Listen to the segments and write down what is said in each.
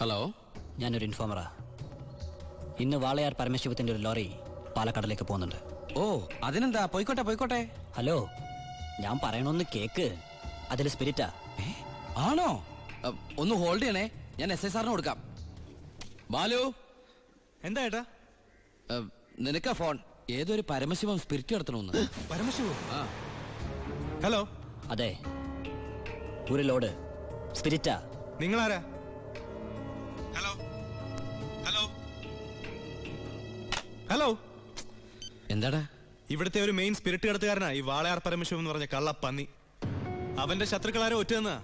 Hello, ഞാനൊരു ഇൻഫോമറാ. ഇന്ന് വാളയാർ പരമശിവത്തിന്റെ ഒരു ലോറി പാലക്കാടിലേക്ക് പോകുന്നുണ്ട്. ഓ അതിനെന്താ, പോയിക്കോട്ടെ പോയിക്കോട്ടെ. ഹലോ, ഞാൻ പറയണൊന്ന് കേക്ക്. അതിൽ സ്പിരിറ്റാ. ആണോ? ഒന്ന് ഹോൾഡ് ചെയ്യണേ, ഞാൻ SI സാറിന് കൊടുക്കാം. ബാലു. എന്താ ഏട്ടാ? നിനക്കാ ഫോൺ. ഏതൊരു പരമശിവം സ്പിരിറ്റ് നടത്തണമെന്ന്. പരമശിവം? ഹലോ. അതെ, ഒരു ലോഡ് സ്പിരിറ്റാ. നിങ്ങളാരാ? Hello hello hello. എന്താടാ? ഇവിടുത്തെ ഒരു മെയിൻ സ്പിരിറ്റ് കടത്തുകാരനാ ഈ വാളയാർ പരമശിവം എന്ന് പറഞ്ഞ കള്ളപ്പന്നി. അവന്റെ ശത്രുക്കളാരോ ഒറ്റന്നാ.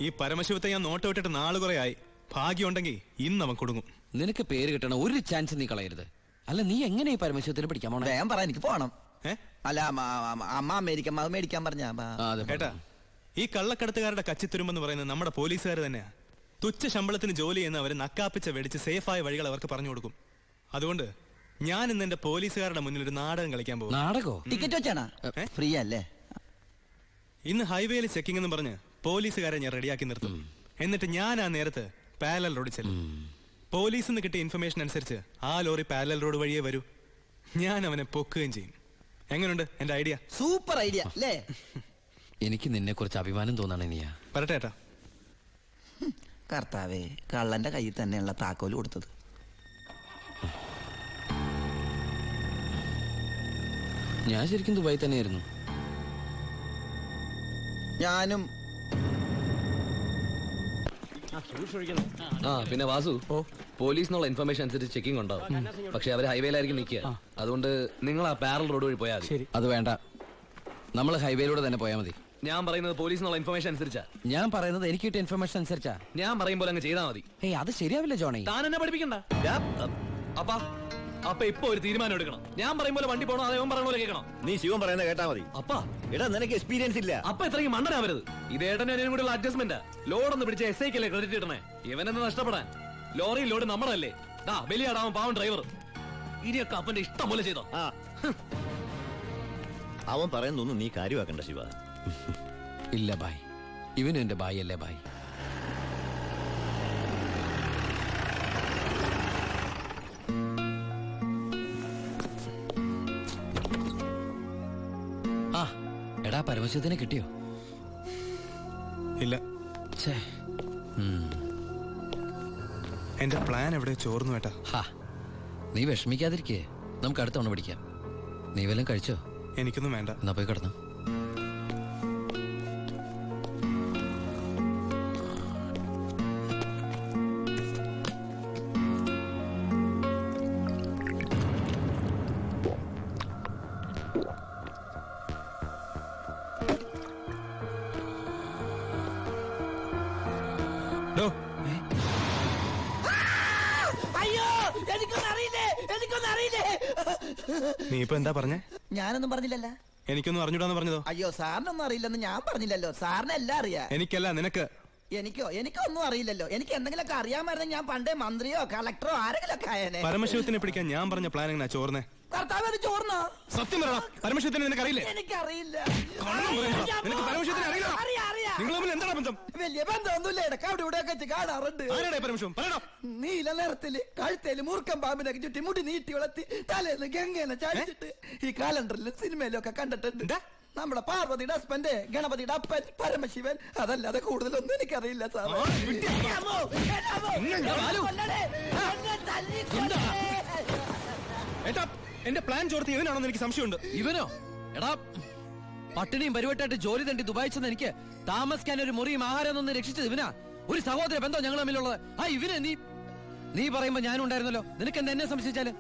ഈ പരമശിവത്തെ ഞാൻ നോട്ട് വിട്ടിട്ട് നാള് കുറെ ആയി. ഭാഗ്യമുണ്ടെങ്കിൽ ഇന്ന് അവൻ കൊടുങ്ങും. നിനക്ക് പേര് കിട്ടണ ഒരു ചാൻസ് നീ കളയരുത്. അല്ല, നീ എങ്ങനെ ഈ പരമശിവത്തിന് പിടിക്കാൻ പോണേ? ഞാൻ പറ, എനിക്ക് പോണം. അല്ല, അമ്മ അമേരിക്ക മേടിക്കാൻ പറഞ്ഞ കേട്ടാ, ഈ കള്ളക്കടത്തുകാരുടെ കച്ചിത്തുരുമ്പെന്ന് പറയുന്നത് നമ്മുടെ പോലീസുകാർ തന്നെയാ. തുച്ഛ ശമ്പളത്തിന് ജോലി ചെയ്യുന്ന അവര് നക്കാപ്പിച്ച വെടിച്ച് സേഫായ വഴികൾ അവർക്ക് പറഞ്ഞു കൊടുക്കും. അതുകൊണ്ട് ഞാൻ ഇന്ന് എന്റെ പോലീസുകാരുടെ മുന്നിൽ ഒരു നാടകം കളിക്കാൻ പോകും. നാടകോ? ടിക്കറ്റ് വെച്ചാണോ? ഫ്രീ അല്ലേ? ഇന്ന് ഹൈവേയിൽ ചെക്കിംഗ് എന്ന് പറഞ്ഞ് പോലീസുകാരെ ഞാൻ റെഡിയാക്കി നിർത്തും. എന്നിട്ട് ഞാൻ ആ നേരത്ത് പാരലൽ റോഡ് ചെല്ലും. പോലീസിൽ നിന്ന് കിട്ടിയ ഇൻഫർമേഷൻ അനുസരിച്ച് ആ ലോറി പാരലൽ റോഡ് വഴിയേ വരൂ. ഞാൻ അവനെ പൊക്കുകയും ചെയ്യും. എങ്ങനെയുണ്ട് എന്റെ ഐഡിയ? സൂപ്പർ ഐഡിയ അല്ലേ? എനിക്ക് നിന്നെ കുറിച്ച് അഭിമാനം തോന്നാണ് നീയാ. പറട്ടെ ഏട്ടാ. കർത്താവേ, കള്ളന്റെ കയ്യിൽ തന്നെയുള്ള താക്കോല് കൊടുത്തത്. ഞാൻ ശരിക്കും ദുബായി തന്നെയായിരുന്നു. ഞാനും. പിന്നെ വാസു, പോലീസിനുള്ള ഇൻഫർമേഷൻ അനുസരിച്ച് ചെക്കിംഗ് ഉണ്ടാവും. പക്ഷെ അവര് ഹൈവേയിലായിരിക്കും നിൽക്കുക. അതുകൊണ്ട് നിങ്ങൾ ആ പാരൽ റോഡ് വഴി പോയാൽ മതി. അത് വേണ്ട, നമ്മൾ ഹൈവേയിലൂടെ തന്നെ പോയാൽ മതി. ഞാൻ പറയുന്നത് പോലീസിനുള്ള ഇൻഫർമേഷൻ അനുസരിച്ചാ. ഞാൻ പറയുന്നത് എനിക്ക് കിട്ടിയ ഇൻഫർമേഷൻ അനുസരിച്ചാ. ഞാൻ പറയുമ്പോൾ അങ്ങ് ചെയ്താൽ മതി. ഏയ്, അത് ശരിയാവില്ല ജോണി. താൻ എന്നെ പഠിപ്പിക്കണ്ട. അപ്പൊ ഇപ്പൊ ഒരു തീരുമാനം എടുക്കണം. ഞാൻ പറയുമ്പോൾ വണ്ടി പോകണോ അതേ പറയണ പോലെ കേൾക്കണം. നീ ശിവൻ പറയുന്നത് കേട്ടാ മതി. അപ്പാ എടാ, നിനക്ക് എക്സ്പീരിയൻസ് ഇല്ല. അപ്പൊ ഇത്രയും മണ്ടനാവരുത്. ഇത് ഏട്ടനും കൂടെയുള്ള അഡ്ജസ്റ്റ്മെന്റ്. ലോഡൊന്ന് പിടിച്ച SIക്കല്ലേ ക്രെഡിറ്റ് കിട്ടണേ. ഇവനെന്ന് നഷ്ടപ്പെടാൻ. ലോറി ലോഡ് നമ്മളല്ലേ. ബലിയാടാവും പാവം ഡ്രൈവർ. ഇനിയൊക്കെ അപ്പന്റെ ഇഷ്ടം പോലെ ചെയ്തോ. അവൻ പറയുന്നൊന്നും നീ കാര്യമാക്കണ്ട ശിവ. ഇല്ല ബായ്, ഇവനും എന്റെ ബായ് അല്ലേ ബായ്. ആ എടാ, പരമശിവത്തിനെ കിട്ടിയോ? ഇല്ല. എന്റെ പ്ലാൻ എവിടെ ചോർന്നു ഏട്ടാ. ഹാ, നീ വിഷമിക്കാതിരിക്കേ. നമുക്ക് അടുത്ത തവണ പിടിക്കാം. നീ വല്ലതും കഴിച്ചോ? എനിക്കൊന്നും വേണ്ട. എന്നാ പോയി കിടന്നു. നീ ഇപ്പൊ എന്താ പറഞ്ഞേ? ഞാനൊന്നും പറഞ്ഞില്ലല്ലോ. എനിക്കൊന്നും അറിഞ്ഞൂടാന്ന് പറഞ്ഞതോ? അയ്യോ, സാറിനൊന്നും അറിയില്ലെന്ന് ഞാൻ പറഞ്ഞില്ലല്ലോ. സാറിന് എല്ലാം അറിയാം. എനിക്കല്ല, നിനക്ക്. എനിക്കൊന്നും അറിയില്ലല്ലോ. എനിക്ക് എന്തെങ്കിലുമൊക്കെ അറിയാമായിരുന്നെങ്കിൽ ഞാൻ പണ്ടേ മന്ത്രിയോ കളക്ടറോ ആരെങ്കിലും ഒക്കെ ആയേനെ. പരമശിവത്തിനെ പിടിക്കാൻ ഞാൻ പറഞ്ഞ പ്ലാൻ എങ്ങനെയാ ചോർന്നേ? കർത്താവ്, അത് ചോർന്നോ? സത്യം പറ, പരമശിവത്തിനെ നിനക്കറിയില്ലേ? എനിക്കറിയില്ല. നിനക്ക് പരമശിവത്തിനെ അറിയില്ല? നിങ്ങൾ തമ്മിൽ എന്താണ് ബന്ധം? വലിയ ബന്ധമൊന്നുമില്ല. ഇടക്ക് അവിടെ ഇവിടെ ഒക്കെ കാണാറുണ്ട്. ആരാടേ പരമശിവം? പറയടാ. നീല നിറത്തില് കഴുത്തേല് മൂർക്കം പാമ്പിനൊക്കെ ചുറ്റി മുടി നീട്ടി വളർത്തി തലേന്ന് ഗംഗേനെ ചാടിച്ചിട്ട് ഈ കാലണ്ടറിലും സിനിമയിലും ഒക്കെ കണ്ടിട്ടുണ്ട്. നമ്മുടെ പാർവതിയുടെ ഹസ്ബൻഡ്, ഗണപതിയുടെ അപ്പൻ പരമശിവൻ. അതല്ലാതെ കൂടുതലൊന്നും എനിക്കറിയില്ല സാർ. എന്റെ പ്ലാൻ ചോർത്തി ഇവനാണെന്ന് എനിക്ക് സംശയമുണ്ട്. ഇവനോ? എടാ, പട്ടിണിയും പരിവട്ടായിട്ട് ജോലി തണ്ടി ദുബായി ചെന്ന് എനിക്ക് താമസിക്കാൻ ഒരു മുറിയും ആഹാരം ഒന്നും രക്ഷിച്ചത് ഇവനാ. ഒരു സഹോദര ബന്ധം ഞങ്ങൾ തമ്മിലുള്ളത്. ആ ഇവനെ നീ പറയുമ്പോ ഞാനും ഉണ്ടായിരുന്നല്ലോ. നിനക്ക് എന്താ എന്നെ സംശയിച്ചാല്?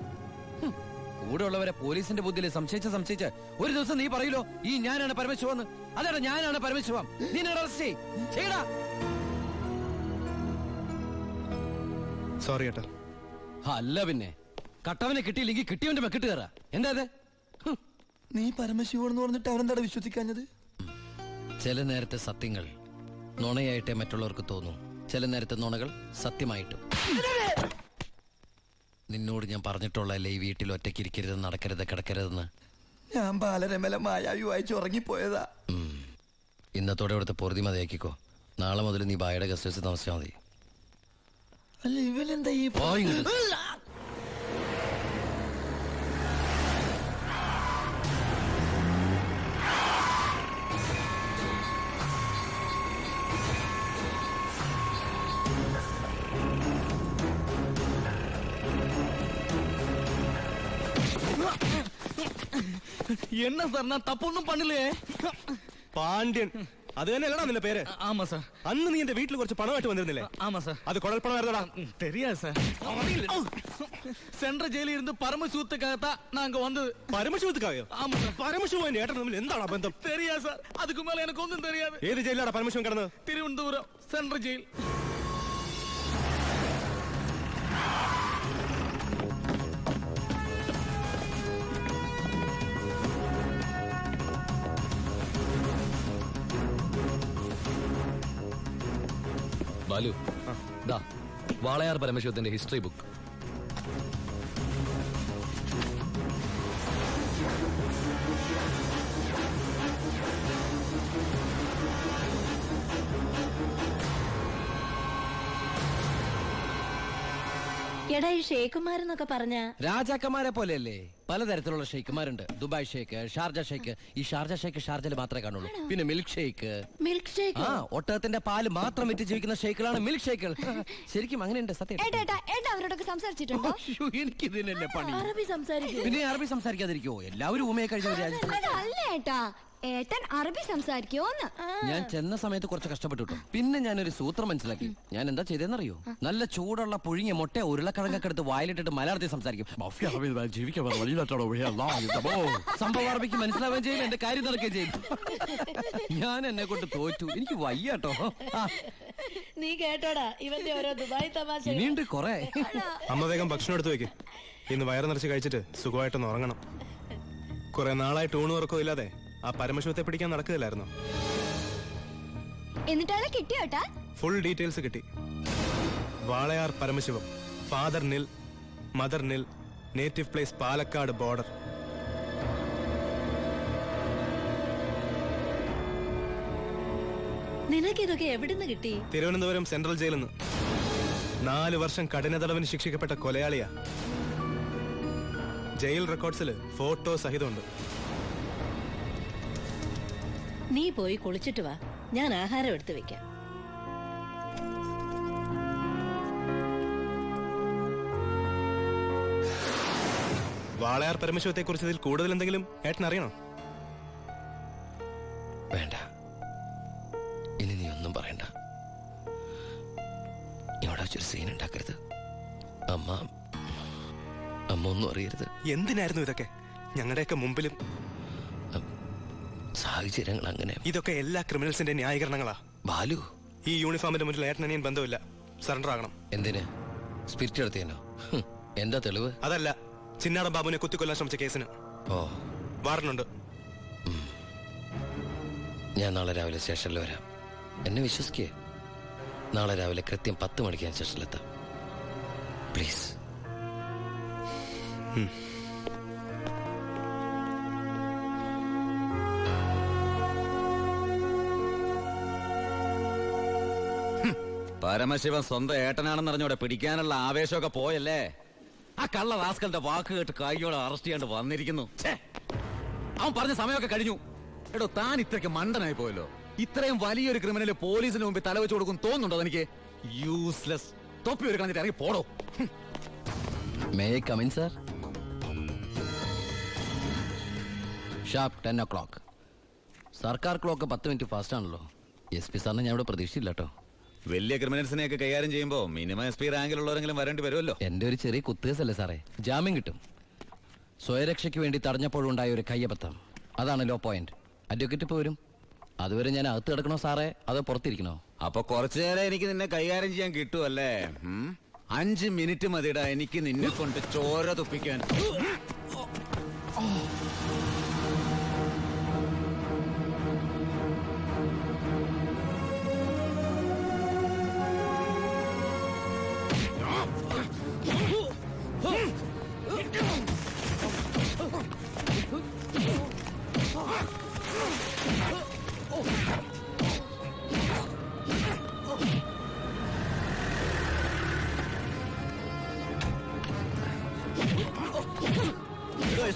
കൂടെ ഉള്ളവരെ പോലീസിന്റെ ബുദ്ധിയിൽ സംശയിച്ച് ഒരു ദിവസം നീ പറയൂലോ, ഈ ഞാനാണ് പരമശിവന്ന്. അതെടാ, ഞാനാണ് പരമശിവം. നീ അറസ്റ്റ് ചെയ്യടാ. സോറി ഏട്ടാ. അല്ല പിന്നെ, കട്ടവനെ കിട്ടിയില്ലെങ്കിൽ കിട്ടിയവന്റെ മെക്കിട്ട് കയറാ. എന്താ അത്? നീ പരമശിവനെന്ന് പറഞ്ഞിട്ട് അവരെന്താണ് വിശ്വസിക്കാഞ്ഞത്? ചില നേരത്തെ സത്യങ്ങൾ നുണയായിട്ടേ മറ്റുള്ളവർക്ക് തോന്നും. ചില നേരത്തെ നുണകൾ സത്യമായിട്ടും. നിന്നോട് ഞാൻ പറഞ്ഞിട്ടുള്ളല്ലേ, ഈ വീട്ടിൽ ഒറ്റയ്ക്ക് ഇരിക്കരുത്, നടക്കരുത്, കിടക്കരുതെന്ന്. ഞാൻ ബാലരമല മായാവി വായിച്ചു ഉറങ്ങിപ്പോയതാ. ഇന്നത്തോടെ ഇവിടുത്തെ പൊറുതി മതിയാക്കിക്കോ. നാളെ മുതൽ നീ ബായുടെ ഗസ്റ്റ് ഹൗസിൽ താമസിച്ചാൽ മതി. അല്ല ഇവനെന്താ ഈ என்ன சார் நான் தப்பு ஒன்றும் பண்ணலையே. പാണ്ഡ്യൻ അത് തന്നെയല്ലടാ നിന്റെ പേര്? ஆமா சார். അന്ന് നീ എന്റെ വീട്ടിൽ കുറച്ച് പണമായിട്ട് വന്നിരുന്നില്ലേ? ஆமா சார். അത് കുഴൽപ്പണമായിരുന്നടാ. தெரியாது சார். സെൻട്രൽ ജയിലിൽ ഇരുന്ന് പരമശിവத்துக்காகத்தான் நான் அங்க வந்தது. പരമശിവത്തുക്കായോ? ஆமா சார். പരമശിവൻ എന്റെ ഏട്ടൻ തമ്മിൽ എന്താണ് ബന്ധം? தெரியாது சார். அதுக்கு மேல எனக்கு ஒன்றும் தெரியாது. ഏത് ജയിലാണ് പരമശിവൻ കിടന്നത്? Thiruvananthapuram central jail. ബാലു, ദാ വാളയാർ പരമശിവത്തിന്റെ ഹിസ്റ്ററി ബുക്ക്. എടാ ഈ ഷേഖുമാരെന്നൊക്കെ പറഞ്ഞ രാജാക്കന്മാരെ പോലെയല്ലേ? പലതരത്തിലുള്ള ഷെയ്ക്കുമാരുണ്ട്. ദുബായ് ഷേക്ക്, ഷാർജ ഷേക്ക്. ഈ ഷാർജ ഷേക്ക് ഷാർജയിൽ മാത്രമേ കാണുള്ളൂ. പിന്നെ മിൽക്ക് ഷേക്ക്. Milk shake. ആ, ഒട്ടകത്തിന്റെ പാല് മാത്രം വിറ്റ് ജീവിക്കുന്ന ഷേക്കുകളാണ് മിൽക്ക് ഷേക്കുകൾ. ശരിക്കും അങ്ങനെയുണ്ട്. സത്യം. അവരോടൊക്കെ സംസാരിച്ചിട്ടുണ്ടോ? എനിക്ക് ഇതിനല്ലേ പണി. അറബി സംസാരിക്കും. പിന്നെ അറബി സംസാരിക്കാതിരിക്കോ? എല്ലാവരും ഊമയെ കഴിഞ്ഞ ഒരു രാജ്യത്ത്. അല്ല ഏട്ടാ, ഏട്ടൻ അറബി സംസാരിക്കോന്ന്. ഞാൻ ചെന്ന സമയത്ത് കുറച്ച് കഷ്ടപ്പെട്ടു കേട്ടോ. പിന്നെ ഞാനൊരു സൂത്രം മനസ്സിലാക്കി. ഞാൻ എന്താ ചെയ്തെന്നറിയോ? നല്ല ചൂടുള്ള പുഴുങ്ങിയ മുട്ട ഉരുളക്കിഴങ്ങൊക്കെ എടുത്ത് വായിലിട്ടിട്ട് മലയാളത്തിൽ സംസാരിക്കും. സംഭവം അറബിക്ക് മനസ്സിലാവുകയും ചെയ്യും, എന്റെ കാര്യം നടക്കുകയും ചെയ്യും. ഞാൻ എന്നെ കൊണ്ട് തോറ്റു. എനിക്ക് വയ്യാട്ടോ. നീ കേട്ടോടാ ഇവന്റെ ഓരോ ദുബായ് തമാശ. ഇനിയുണ്ട് കൊറേ. അമ്മ വേഗം ഭക്ഷണം എടുത്തു വെക്ക്. ഇന്ന് വയറ് നിറച്ച് കഴിച്ചിട്ട് സുഖമായിട്ടൊന്ന് ഉറങ്ങണം. കുറെ നാളായിട്ട് ഊണും ഉറക്കവും ഇല്ലാതെ ആ പരമശിവത്തെ പിടിക്കാൻ നടക്കുകയില്ലായിരുന്നു. എന്നിട്ടാണ് കിട്ടിയോട്ടാ? ഫുൾ ഡീറ്റെയിൽസ് കിട്ടി. വാളയാർ പരമശിവം, ഫാദർ നിൽ, മദർ നിൽ, നേറ്റീവ് പ്ലേസ് പാലക്കാട് ബോർഡർ. നിനക്ക് ഇതൊക്കെ എവിടുന്ന് കിട്ടി? തിരുവനന്തപുരം സെൻട്രൽ ജയിലിൽ നിന്ന് 4 വർഷം കഠിന തടവിന് ശിക്ഷിക്കപ്പെട്ട കൊലയാളിയാ. Jail റെക്കോർഡ്സിൽ photo സഹിതമുണ്ട്. നീ പോയി കുളിച്ചിട്ട് വാ, ഞാൻ ആഹാരം എടുത്തു വെക്കാം. വാളയാർ പരമശിവത്തെ കുറിച്ച് ഇതിൽ കൂടുതൽ എന്തെങ്കിലും ഏട്ടൻ അറിയണോ? വേണ്ട, ഇനി നീ ഒന്നും പറയണ്ട. ഇവിടെ വെച്ചൊരു സീൻ ഉണ്ടാക്കരുത്. അമ്മ ഒന്നും അറിയരുത്. എന്തിനായിരുന്നു ഇതൊക്കെ? ഞങ്ങളുടെയൊക്കെ മുമ്പിലും സാഹചര്യങ്ങൾ അങ്ങനെ. ഇതൊക്കെ എല്ലാ ക്രിമിനൽസിന്റെ ന്യായീകരണങ്ങളാ. ബാലു, ഈ യൂണിഫോമിന്റെ മുന്നിൽ ഏട്ടനിയൻ ബന്ധമില്ല. സറണ്ടർ ആകണം. എന്തിന്? സ്പിരിറ്റ് എടുത്തേനോ? എന്താ തെളിവ്? അതല്ല, ചിന്നാടൻ ബാബുവിനെ കുത്തിക്കൊല്ലാൻ ശ്രമിച്ച കേസിന്. ഓ, വാറണ്ടുണ്ട്. ഞാൻ നാളെ രാവിലെ സ്റ്റേഷനിൽ വരാം. എന്നെ വിശ്വസിക്കേ. നാളെ രാവിലെ കൃത്യം 10 മണിക്ക് ഞാൻ സ്റ്റേഷനിലെത്താം. പ്ലീസ്. പരമശിവൻ സ്വന്തം ഏട്ടനാണെന്ന് അറിഞ്ഞോടെ പിടിക്കാനുള്ള ആവേശമൊക്കെ പോയല്ലേ? ആ കള്ള റാസ്കലിന്റെ വാക്ക് കേട്ട് കൈയോടെ അറസ്റ്റ് ചെയ്യാണ്ട് വന്നിരിക്കുന്നു. അവൻ പറഞ്ഞ സമയമൊക്കെ കഴിഞ്ഞു. എടോ, താൻ ഇത്രയ്ക്ക് മണ്ടനായി പോയല്ലോ. ഇത്രയും വലിയൊരു ക്രിമിനൽ പോലീസിന് മുമ്പിൽ തലവെച്ച് കൊടുക്കും തോന്നുന്നുണ്ടോ എനിക്ക്? യൂസ്ലെസ്. തൊപ്പി ഒരു കളഞ്ഞിട്ട് ഇറങ്ങി പോടോ. May I come in sir? Sharp 10 o'clock. സർക്കാർ ക്ലോക്ക് 10 മിനിറ്റ് ഫാസ്റ്റ് ആണല്ലോ. SP സാറിനെ ഞാൻ ഇവിടെ പ്രതീക്ഷിച്ചില്ല കേട്ടോ. വലിയ ക്രിമിനൽസിനെയൊക്കെ കൈകാര്യം ചെയ്യുമ്പോൾ മിനിമം SP റാങ്കിലുള്ളവരെങ്കിലും വരേണ്ടി വരുമല്ലോ. എന്റെ ഒരു ചെറിയ കുത്തുകേസല്ലേ സാറേ, ജാമ്യം കിട്ടും. സ്വയരക്ഷയ്ക്ക് വേണ്ടി തടഞ്ഞപ്പോഴുണ്ടായ ഒരു കയ്യബദ്ധം, അതാണ് ലോ പോയിന്റ്. അഡ്വക്കേറ്റ് ഇപ്പോൾ വരും. അതുവരെ ഞാൻ അകത്ത് കിടക്കണോ സാറേ, അതോ പുറത്തിരിക്കണോ? അപ്പൊ കുറച്ചു നേരം എനിക്ക് നിന്നെ കൈകാര്യം ചെയ്യാൻ കിട്ടുമല്ലേ? 5 മിനിറ്റ് മതിടാ എനിക്ക് നിന്നെ കൊണ്ട് ചോര തുപ്പിക്കാൻ.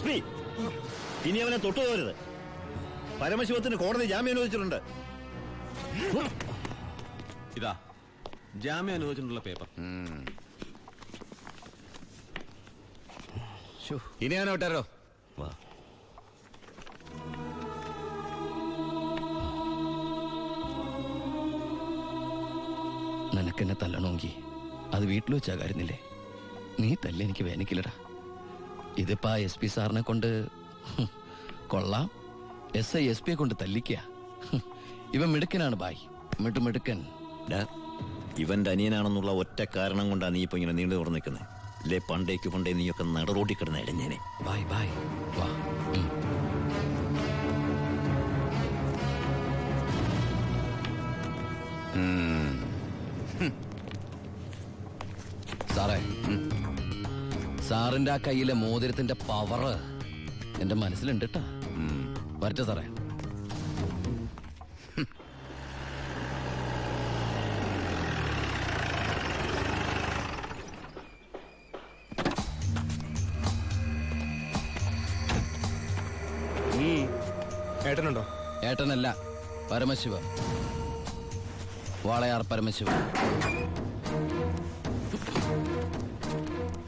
SP, ഇനി അവനെ തൊട്ടുപോകരുത്. പരമശിവത്തിന് കോടതി ജാമ്യം അനുവദിച്ചിട്ടുണ്ട്. ഇതാ ജാമ്യം അനുവദിച്ചിട്ടുള്ള പേപ്പർ. ഇനി ഞാൻ വിട്ടാരോ? വാ. നിനക്കെന്നെ തല്ലണമെങ്കിൽ അത് വീട്ടിൽ വെച്ചാ കാര്യന്നില്ലേ? നീ തല്ല എനിക്ക് വേനിക്കില്ലടാ. ഇതിപ്പോ SP സാറിനെ കൊണ്ട് കൊള്ളാം. SI SP കൊണ്ട് തല്ലിക്കുക. ഇവൻ മിടുക്കനാണ് ബായ്, മിടുക്കൻ. ഇവന്റെ അനിയനാണെന്നുള്ള ഒറ്റ കാരണം കൊണ്ടാണ് നീ ഇപ്പൊ ഇങ്ങനെ നീണ്ടു തുറന്നു നിൽക്കുന്നത്. ഇല്ലേ പണ്ടേ നീയൊക്കെ നടറോട്ടി കിടന്ന ഇടഞ്ഞേനെ. ബായ് ബായ് വാ. സാറേ, സാറിന്റെ ആ കയ്യിലെ മോതിരത്തിന്റെ പവറ് എന്റെ മനസ്സിലുണ്ട് കേട്ടാ. വരട്ടെ സാറേ. ഏട്ടനുണ്ടോ? ഏട്ടനല്ല, പരമശിവ. വാളയാർ പരമശിവ.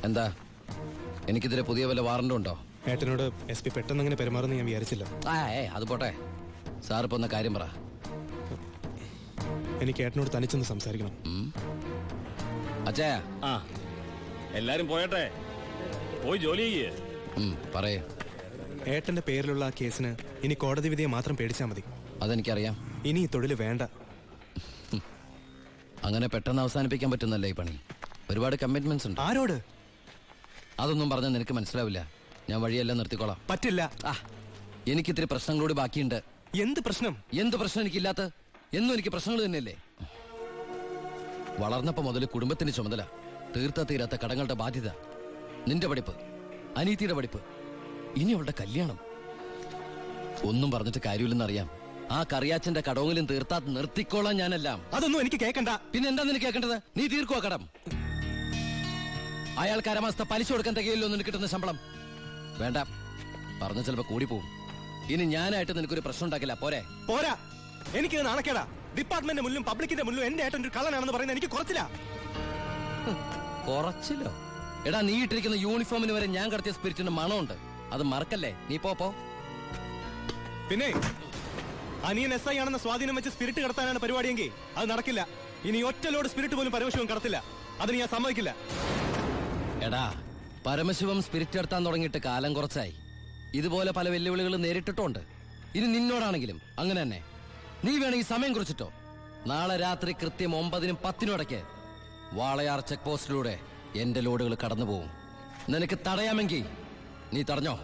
എന്താ, എനിക്കിതിരെ പുതിയ വല്ല വാറണ്ടും ഉണ്ടോ? ഏട്ടനോട് SP പെട്ടെന്ന് അങ്ങനെ പെരുമാറുന്ന ഞാൻ വിചാരിച്ചില്ല. അത് പോട്ടെ. സാറിപ്പോ ഒന്ന് കാര്യം പറ. എനിക്ക് ഏട്ടനോട് തനിച്ചൊന്ന് സംസാരിക്കണം. അച്ഛാ. എല്ലാരും പോയട്ടെ, പോയി ജോലി ചെയ്യേ. പറയേ. ഏട്ടന്റെ പേരിലുള്ള ആ കേസിന് ഇനി കോടതി വിധിയെ മാത്രം പേടിച്ചാൽ മതി. അതെനിക്കറിയാം. ഇനി ഈ തൊഴിൽ വേണ്ട. അങ്ങനെ പെട്ടെന്ന് അവസാനിപ്പിക്കാൻ പറ്റുന്നല്ലേ ഈ പണി? ഒരുപാട് കമ്മിറ്റ്മെന്റ്സ് ഉണ്ട്. ആരോട്? അതൊന്നും പറഞ്ഞാൽ നിനക്ക് മനസ്സിലാവില്ല. ഞാൻ വഴിയെല്ലാം നിർത്തിക്കോളാം. പറ്റില്ല. എനിക്കിത്തിരി പ്രശ്നങ്ങളോട് ബാക്കിയുണ്ട്. എന്ത് പ്രശ്നം? എന്ത് പ്രശ്നം എനിക്കില്ലാത്ത? എന്നും എനിക്ക് പ്രശ്നങ്ങൾ തന്നെയല്ലേ. വളർന്നപ്പോ മുതൽ കുടുംബത്തിന്റെ ചുമതല, തീരാത്ത കടങ്ങളുടെ ബാധ്യത, നിന്റെ പഠിപ്പ്, അനീതിയുടെ പഠിപ്പ്, ഇനി അവളുടെ കല്യാണം. ഒന്നും പറഞ്ഞിട്ട് കാര്യമില്ലെന്നറിയാം. ആ കറിയാച്ചന്റെ കടവെങ്കിലും തീർത്താ നിർത്തിക്കോളാം ഞാനെല്ലാം. അതൊന്നും എനിക്ക് കേൾക്കണ്ട. പിന്നെ എന്താ നിനക്ക് കേൾക്കേണ്ടത്? നീ തീർക്കുവാ കടം. അയാൾക്ക് അരമാസത്തെ പലിശ കൊടുക്കാൻ തികയില്ലോ നിനക്ക് കിട്ടുന്ന ശമ്പളം. വേണ്ട, പറഞ്ഞ ചിലപ്പോ കൂടി പോവും. ഇനി ഞാനായിട്ട് നിനക്കൊരു പ്രശ്നം ഉണ്ടാക്കില്ല. പോരാ. എനിക്ക് നാണക്കേടാ. ഡിപ്പാർട്ട്മെന്റ് മുന്നിലും പബ്ലിക്കിന്റെ മുന്നിലും എന്റെ ഏട്ടൻ ഒരു കള്ളനാണെന്ന് പറയുന്നത് എനിക്ക് കുറച്ചില്ല. കുറച്ചില്ലോ? എടാ, നീ ഇട്ടിരിക്കുന്ന യൂണിഫോമിന് വരെ ഞാൻ കടത്തിയ സ്പിരിറ്റിന്റെ മണമുണ്ട്. അത് മറക്കല്ലേ. നീ പോ. പിന്നെ അനിയൻ SI ആണെന്ന സ്വാധീനം വെച്ച് സ്പിരിറ്റ് കടത്താനാണ് പരിപാടിയെങ്കിൽ അത് നടക്കില്ല. ഇനി ഒറ്റ ലോഡ് സ്പിരിറ്റ് പോലും പരമശിവം കടത്തില്ല. അതിന് ഞാൻ സമ്മതിക്കില്ല. എടാ, പരമശിവം സ്പിരിറ്റ് എടുത്താൻ തുടങ്ങിയിട്ട് കാലം കുറച്ചായി. ഇതുപോലെ പല വെല്ലുവിളികൾ നേരിട്ടിട്ടുണ്ട്. ഇനി നിന്നോടാണെങ്കിലും അങ്ങനെ തന്നെ. നീ വേണമെങ്കിൽ സമയം കുറിച്ചിട്ടോ. നാളെ രാത്രി കൃത്യം 9-നും 10-നും ഇടയ്ക്ക് വാളയാർ ചെക്ക് പോസ്റ്റിലൂടെ എന്റെ ലോഡുകൾ കടന്നു പോകും. നിനക്ക് തടയാമെങ്കിൽ നീ തടഞ്ഞോ.